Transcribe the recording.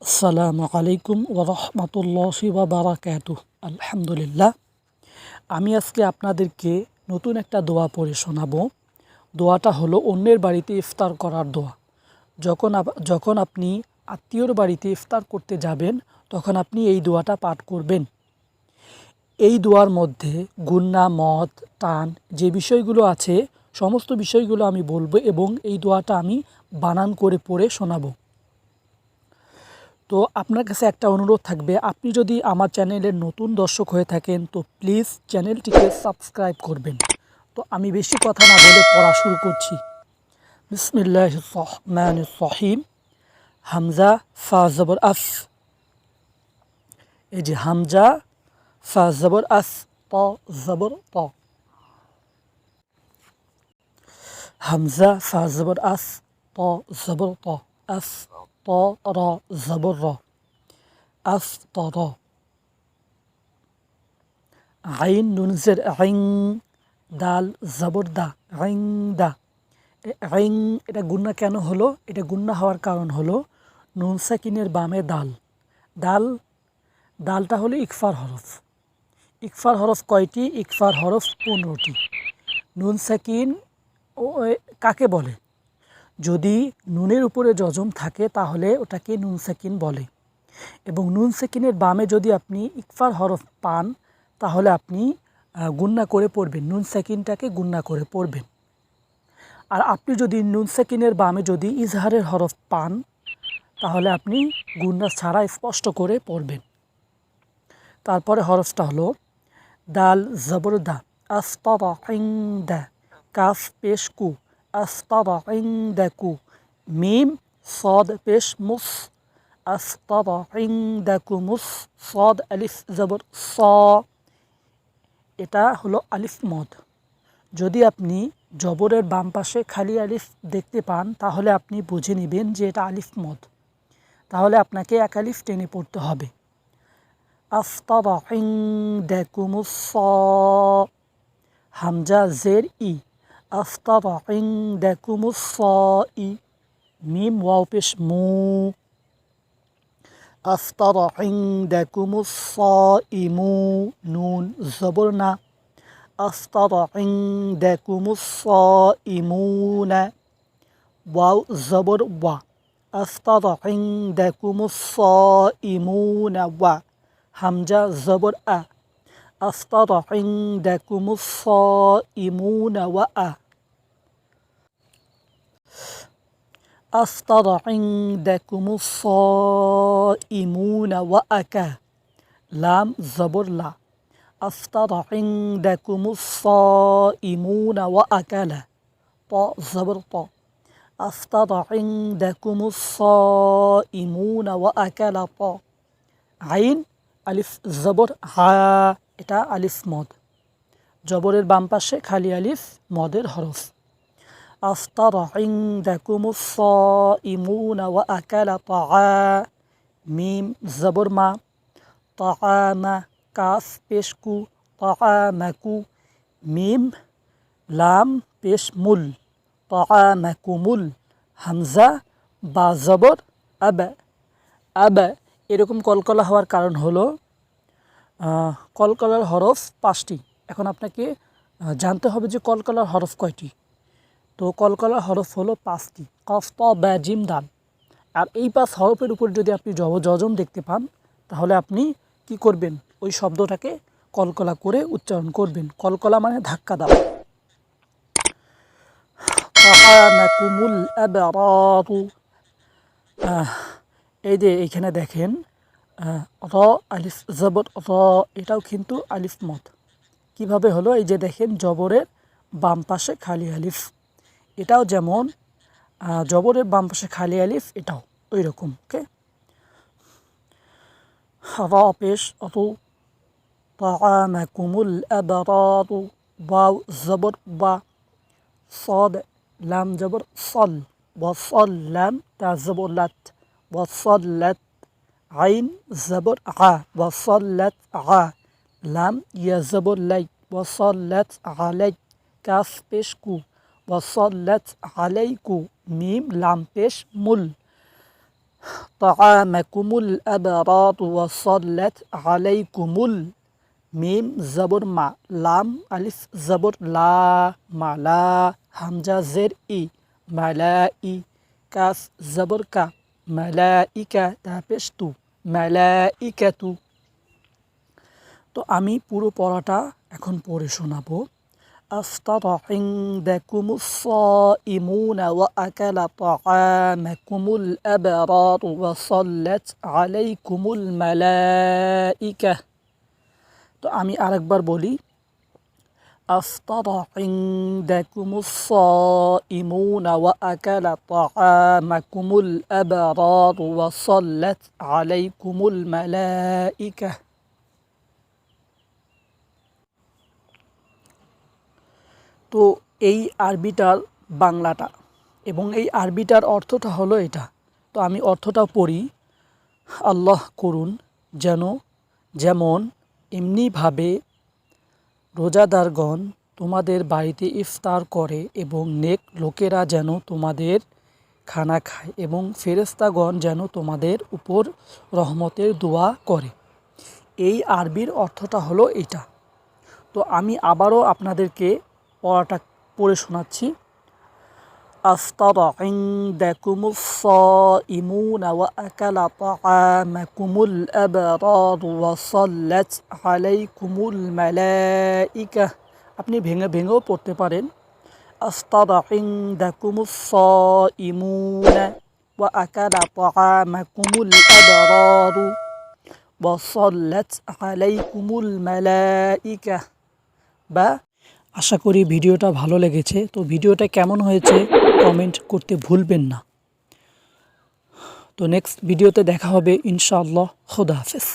আসসালামু আলাইকুম ওরহমতুল্লাহি ওয়া বারাকাতুহু। আলহামদুলিল্লাহ, আমি আজকে আপনাদেরকে নতুন একটা দোয়া পড়ে শোনাবো। দোয়াটা হলো অন্যের বাড়িতে ইফতার করার দোয়া। যখন আপনি আত্মীয়র বাড়িতে ইফতার করতে যাবেন, তখন আপনি এই দোয়াটা পাঠ করবেন। এই দোয়ার মধ্যে গুন্না, মদ, টান যে বিষয়গুলো আছে, সমস্ত বিষয়গুলো আমি বলবো এবং এই দোয়াটা আমি বানান করে পড়ে শোনাবো। তো আপনার কাছে একটা অনুরোধ থাকবে, আপনি যদি আমার চ্যানেলের নতুন দর্শক হয়ে থাকেন তো প্লিজ চ্যানেলটিকে সাবস্ক্রাইব করবেন। তো আমি বেশি কথা না বলে পড়া শুরু করছি। বিসমিল্লাহির রহমানির রহিম। হামজা ফা জবর আস, এই যে হামজা ফা জবর আস, ত জবর ত। হামজা ফা জবর আস, ত জবর ত। আস ত র জবর র, আস ত র। আইন নুনজের আইন, দাল জবর দা, আইন দা। আইন এটা গুন্না কেন হলো? এটা গুন্না হওয়ার কারণ হলো নুন সাকিনের বামে দাল। দালটা হলো ইকফার হরফ। ইকফার হরফ কয়টি? ইকফার হরফ 15টি। নুন সাকিন কাকে বলে? যদি নুনের উপরে যজম থাকে তাহলে ওটাকে নুন সাকিন বলে, এবং নুন সাকিনের বামে যদি আপনি ইকফার হরফ পান তাহলে আপনি গুন্না করে পড়বেন, নুন সাকিনটাকে গুন্না করে পড়বেন। আর আপনি যদি নুন সাকিনের বামে যদি ইজহারের হরফ পান তাহলে আপনি গুন্না ছাড়া স্পষ্ট করে পড়বেন। তারপরে হরফটা হলো দাল জবর দা, আস্তাবা ইনদা, কাফ পেশ কু, আস্তাবা ইনদাকু, মিম সদ পেশ মুস, আস্তাবা ইনদাকুমুস, সদ আলিফ জবর স। এটা হলো আলিফ মদ। যদি আপনি জবরের বাম পাশে খালি আলিফ দেখতে পান তাহলে আপনি বুঝে নেবেন যে এটা আলিফ মদ, তাহলে আপনাকে এক আলিফ টেনে পড়তে হবে। আস্তাবা ইনদাকুমুস স, হামজা জের ই, আস্তাবা ইনদাকুমুস স ই, মিম ওয়াও পেশ মু, আস্তাবা ইনদাকুমুস স ইমু, নুন জবর না, আস্তাবা ইনদাকুমুস সাইমুনা, ওয়াও জবর ওয়া, আস্তাবা ইনদাকুমুস সাইমুনা ওয়া, হামজা জবর আ, আস্তাবা ইনদাকুমুস সাইমুনা ওয়া আ, আস্তাবা ইনদাকুমুস সাইমুনা ওয়া আকা, লাম জবর লা, আস্তাবা ইনদাকুমুস সাইমুনা ওয়া আকালা, ত জবর ত, আস্তাবা ইনদাকুমুস সাইমুনা ওয়া আকালা ত। আইন আলিফ জবর হা, এটা আলিফ মদ। জবরের বাম পাশে খালি আলিফ মদের হরফ। আস্তাবা ইনদাকুমুস সাইমুনা ওয়া আকালা তাআ, মিম জবর মা, তাআমা, কাফ পেশ কু, তাআমাকু, মিম লাম পেশ মুল, তাআমাকুমুল, হামজা বা জবর আবা, আবা। এরকম কলকলা হওয়ার কারণ হলো কলকলার হরফ 5টি। এখন আপনাকে জানতে হবে যে কলকলার হরফ কয়টি। তো কলকলার হরফ হলো 5টি, কফ ত বা জিম দাল। আর এই 5 হরফের উপর যদি আপনি যজম দেখতে পান তাহলে আপনি কি করবেন? ওই শব্দটাকে কলকলা করে উচ্চারণ করবেন। কলকলা মানে ধাক্কা দাও। তাআমাকুমুল আবরারু, এই যে এইখানে দেখেন র আলিফ জবর র, এটাও কিন্তু আলিফ মদ। কিভাবে হলো? এই যে দেখেন জবরের বাম পাশে খালি আলিফ, এটাও যেমন জবরের বাম পাশে খালি আলিফ, এটাও ওই রকম। ওকে, র পেশ রু, তাআমাকুমুল আবরারু, ওয়াও জবর বা, صاد لام جبر صل، وصلم تا زبر لت، وصلت، عين زبر ع، وصلت ع، لام يا زبر لي، وصلت علي، كاف পেশ কু، وصلت عليكو، ميم لام পেশ মুল, তাআমাকুমুল আবরারু ওয়া সাল্লাত আলাইকুমুল মিম জবর মা লাম আলিফ জবর লা মালা হামজা জের ই মালাই কাফ জবর কা মালাইকা তাপেশ তু মালাইকাতু। তো আমি পুরো পড়াটা এখন পড়ে শোনাবো। أفطر عندكم الصائمون وأكل طعامكم الأبرار وصلت عليكم الملائكة। তো আমি আরেকবার বলি, أفطر عندكم الصائمون وأكل طعامكم الأبرار وصلت عليكم الملائكة। তো এই আরবিটার বাংলাটা এবং এই আরবিটার অর্থটা হলো এটা। তো আমি অর্থটা পড়ি। আল্লাহ করুন যেমন এমনিভাবে রোজাদারগণ তোমাদের বাড়িতে ইফতার করে এবং নেক লোকেরা যেন তোমাদের খানা খায় এবং ফেরেশতাগণ যেন তোমাদের উপর রহমতের দোয়া করে। এই আরবির অর্থটা হলো এটা। তো আমি আবারও আপনাদেরকে পড়াটা পড়ে শোনাচ্ছি। أفطر عندكم الصائمون وأكل طعامكم الأبرار وصلت عليكم الملائكة। আপনি ভেঙে ভেঙেও পড়তে পারেন। أفطر عندكم الصائمون وأكل طعامكم الأبرار وصلت عليكم الملائكة। বা আশা করি ভিডিওটা ভালো লেগেছে। তো ভিডিওটা কেমন হয়েছে কমেন্ট করতে ভুলবেন না। তো নেক্সট ভিডিওতে দেখা হবে ইনশাআল্লাহ। খোদা হাফেজ।